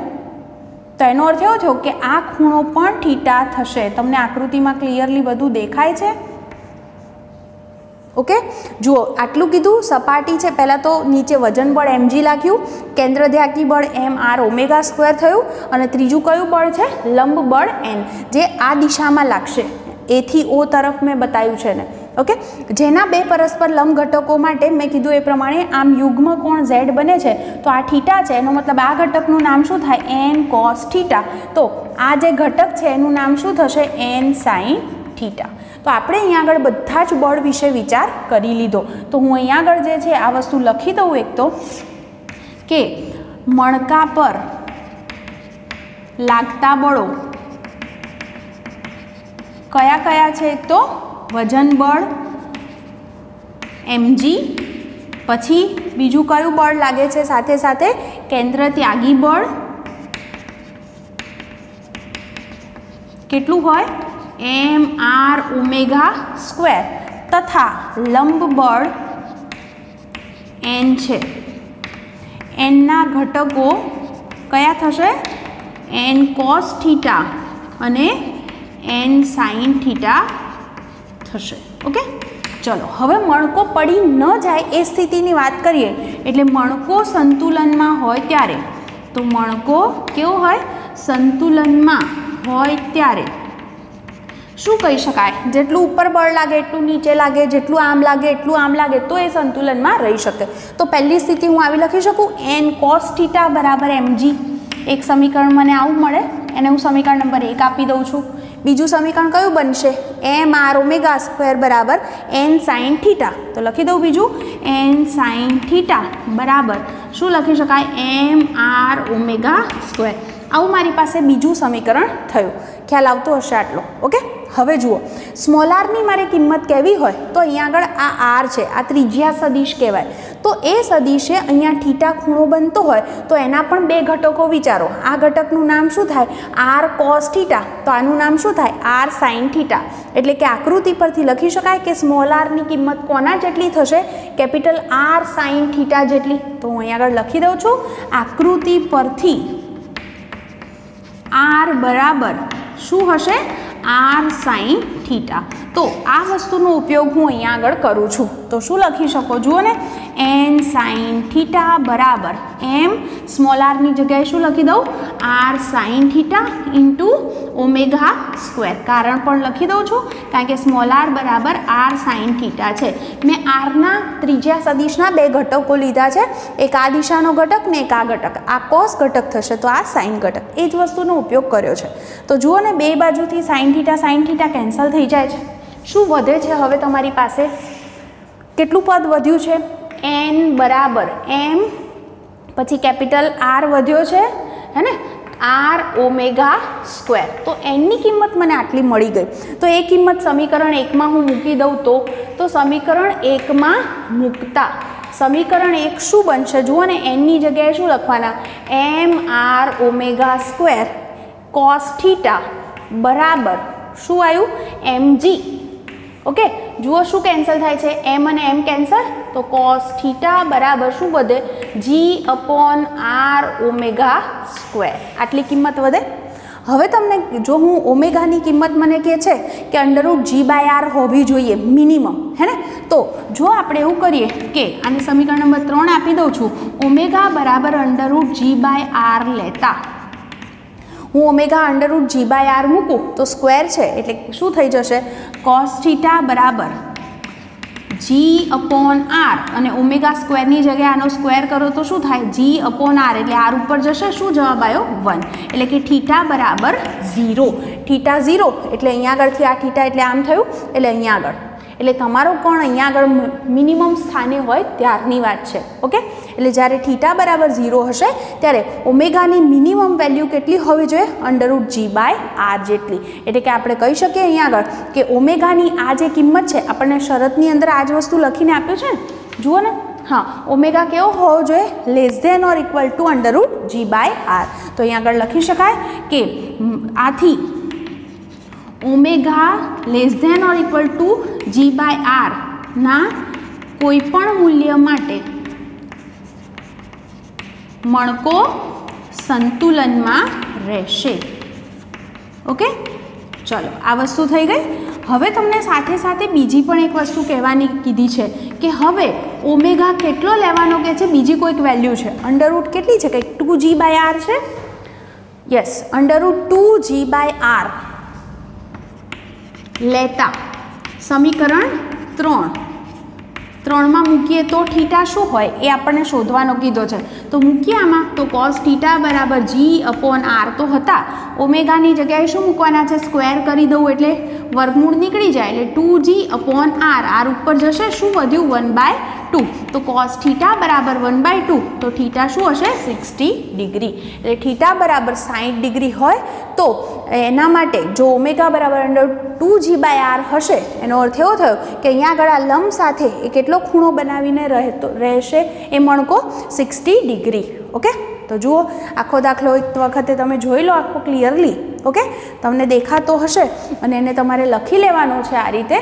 તો એનો અર્થ એવો થયો કે આ ખૂણો પણ થીટા થશે. તમને આકૃતિમાં ક્લિયરલી બધું દેખાય છે? ઓકે. જુઓ, આટલું કીધું. સપાટી છે, પહેલાં તો નીચે વજન બળ mg લાગ્યું, કેન્દ્ર ત્યાગી બળ mr²² થયું, અને ત્રીજું કયું બળ છે? લંબ બળ n, જે આ દિશામાં લાગશે. એ થી ઓ તરફ મેં બતાવ્યું છે ને. ઓકે. જેના બે પરસ્પર લંબ ઘટકો માટે મેં કીધું એ પ્રમાણે આમ યુગ્મ કોણ z બને છે. તો આ થીટા છે, એનો મતલબ આ ઘટકનું નામ શું થાય? n cos theta. તો આ જે ઘટક છે એનું નામ શું થશે? n sin theta. તો આપણે અહીંયા આગળ બધા જ બળ વિશે વિચાર કરી લીધો. તો હું અહીંયા આગળ જે છે આ વસ્તુ લખી દઉં. એક તો કે મણકા પર લાગતા બળો કયા કયા છે? એક તો વજન બળ mg, પછી બીજું કયું બળ લાગે છે સાથે સાથે? કેન્દ્ર ત્યાગી બળ. કેટલું હોય? mr², તથા લંબ બળ n છે. n ના ઘટકો કયા થશે? n cos થીટા અને n sin થીટા થશે. ઓકે. ચલો, હવે મણકો પડી ન જાય એ સ્થિતિની વાત કરીએ. એટલે મણકો સંતુલનમાં હોય ત્યારે, તો મણકો કેવો હોય? સંતુલનમાં હોય ત્યારે શું કહી શકાય? જેટલું ઉપર બળ લાગે એટલું નીચે લાગે, જેટલું આમ લાગે એટલું આમ લાગે, તો એ સંતુલનમાં રહી શકે. તો પહેલી સ્થિતિ હું આવી લખી શકું, n cos થીટા બરાબર mg. એક સમીકરણ મને આવું મળે, એને હું સમીકરણ નંબર 1 આપી દઉં છું. બીજું સમીકરણ કયું બનશે? mr² બરાબર n sin થીટા. તો લખી દઉં બીજું, n sin થીટા બરાબર શું લખી શકાય? mr². આવું મારી પાસે બીજું સમીકરણ થયું. ખ્યાલ આવતો હશે આટલો? ઓકે. હવે જુઓ, સ્મોલ આરની મારે કિંમત કેવી હોય? તો અહીંયા આગળ આ r છે, આ ત્રિજ્યા સદિશ કહેવાય. તો એ સદિશે અહીંયા થીટા ખૂણો બનતો હોય તો એના પણ બે ઘટકો વિચારો. આ ઘટકનું નામ શું થાય? r cos theta. તો આનું નામ શું થાય? r sin theta. એટલે કે આકૃતિ પરથી લખી શકાય કે સ્મોલ આરની કિંમત કોના જેટલી થશે? કેપિટલ R sin થીટા જેટલી. તો હું અહીંયા આગળ લખી દઉં છું, આકૃતિ પરથી r બરાબર શું હશે? r sin theta. તો આ વસ્તુનો ઉપયોગ હું અહીંયા આગળ કરું છું. તો શું લખી શકો જુઓ ને, n sin થીટા બરાબર m સ્મોલ r ની જગ્યાએ શું લખી દઉં, r sin theta into omega square. કારણ પણ લખી દઉં છું કારણ કે સ્મોલ r બરાબર r sin થીટા છે. મેં r ના ત્રિજ્યા સદિશના બે ઘટકો લીધા છે, એક આ દિશાનો ઘટક ને એક આ ઘટક. આ cos ઘટક થશે તો આ sin ઘટક. એ જ વસ્તુનો ઉપયોગ કર્યો છે. તો જુઓ ને, બે બાજુથી sin થીટા કેન્સલ થઈ જાય છે. શું વધે છે હવે તમારી પાસે? કેટલું પદ વધ્યું છે? n બરાબર m પછી કેપિટલ R વધ્યો છે, હે ને, r ઓમેગા સ્ક્વેર. તો n ની કિંમત મને આટલી મળી ગઈ. તો એ કિંમત સમીકરણ 1માં હું મૂકી દઉં તો સમીકરણ 1માં મૂકતા સમીકરણ 1 શું બનશે જુઓ ને, n ની જગ્યાએ શું લખવાના, mr omega square cos theta બરાબર શું આવ્યું, mg. ઓકે, જુઓ શું કેન્સલ થાય છે, m અને m કેન્સલ, તો cos થીટા બરાબર શું વધે, g/r ઓમેગા સ્ક્વેર. આટલી કિંમત વધે. હવે તમને જો હું ઓમેગાની કિંમત મને કહે છે કે √g/r હોવી જોઈએ મિનિમમ, હે ને, તો જો આપણે એવું કરીએ કે આને સમીકરણ નંબર 3 આપી દઉં છું, ઓમેગા બરાબર √g/r લેતા હું ઓમેગા √g/r મૂકું તો સ્ક્વેર છે એટલે શું થઈ જશે, cos થીટા બરાબર g/r અને ઓમેગા સ્ક્વેરની જગ્યાએ આનો સ્ક્વેર કરો તો શું થાય, g/r એટલે r ઉપર જશે, શું જવાબ આવ્યો 1. એટલે કે થીટા બરાબર 0. થીટા 0 એટલે અહીંયા આગળથી આ થીટા એટલે આમ થયું, એટલે અહીંયા આગળ, એટલે તમારો કોણ અહીંયા આગળ મિનિમમ સ્થાને હોય ત્યારની વાત છે. ઓકે, એટલે જ્યારે થીટા બરાબર 0 હશે ત્યારે ઓમેગાની મિનિમમ વેલ્યુ કેટલી હોવી જોઈએ, √g/r જેટલી. એટલે કે આપણે કહી શકીએ અહીંયા આગળ કે ઓમેગાની આ જે કિંમત છે, આપણને શરતની અંદર આ જ વસ્તુ લખીને આપ્યું છે ને, જુઓ ને, હા, ઓમેગા કેવો હોવો જોઈએ, less than or equal to √g/r. તો અહીંયા આગળ લખી શકાય કે આથી omega less than or equal to g/r ના કોઈ પણ મૂલ્ય માટે મણકો સંતુલનમાં રહેશે. ઓકે, ચલો આ વસ્તુ થઈ ગઈ. હવે તમને સાથે સાથે બીજી પણ એક વસ્તુ કહેવાની કીધી છે કે હવે ઓમેગા કેટલો લેવાનો કે છે, બીજી કોઈક વેલ્યુ છે, અંડરરૂટ કેટલી છે, કંઈક 2g/r છે. યસ, √2g/r લેતા સમીકરણ 3માં મૂકીએ તો થીટા શું હોય એ આપણને શોધવાનો કીધો છે. તો મૂકીએ આમાં, તો cos થીટા બરાબર g/r તો હતા, ઓમેગાની જગ્યાએ શું મૂકવાના છે, સ્ક્વેર કરી દઉં એટલે વર્ગમૂળ નીકળી જાય, એટલે 2g/r, r ઉપર જશે, શું વધ્યું 1/2. તો cos થીટા બરાબર 1/2, તો થીટા શું હશે, 60 ડિગ્રી. એટલે થીટા બરાબર 60 ડિગ્રી હોય તો એના માટે જો ઓમેગા બરાબર √2g/r હશે, એનો અર્થ એવો થયો કે અહીંયા આગળ આ લંબ સાથે એ કેટલો ખૂણો બનાવીને રહેશે, એ મણકો 60 ડિગ્રી. ઓકે, તો જુઓ આખો દાખલો એક વખતે તમે જોઈ લો આખો ક્લિયરલી. ઓકે, તમને દેખાતો હશે અને એને તમારે લખી લેવાનો છે આ રીતે,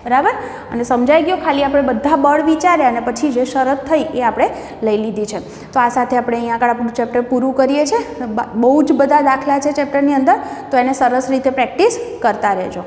બરાબર, અને સમજાઈ ગયો. ખાલી આપણે બધા બળ વિચાર્યા અને પછી જે શરત થઈ એ આપણે લઈ લીધી છે. તો આ સાથે આપણે અહીંયા આગળ આપણું ચેપ્ટર પૂરું કરીએ છીએ. બહુ જ બધા દાખલા છે ચેપ્ટરની અંદર, તો એને સરસ રીતે પ્રેક્ટિસ કરતા રહેજો.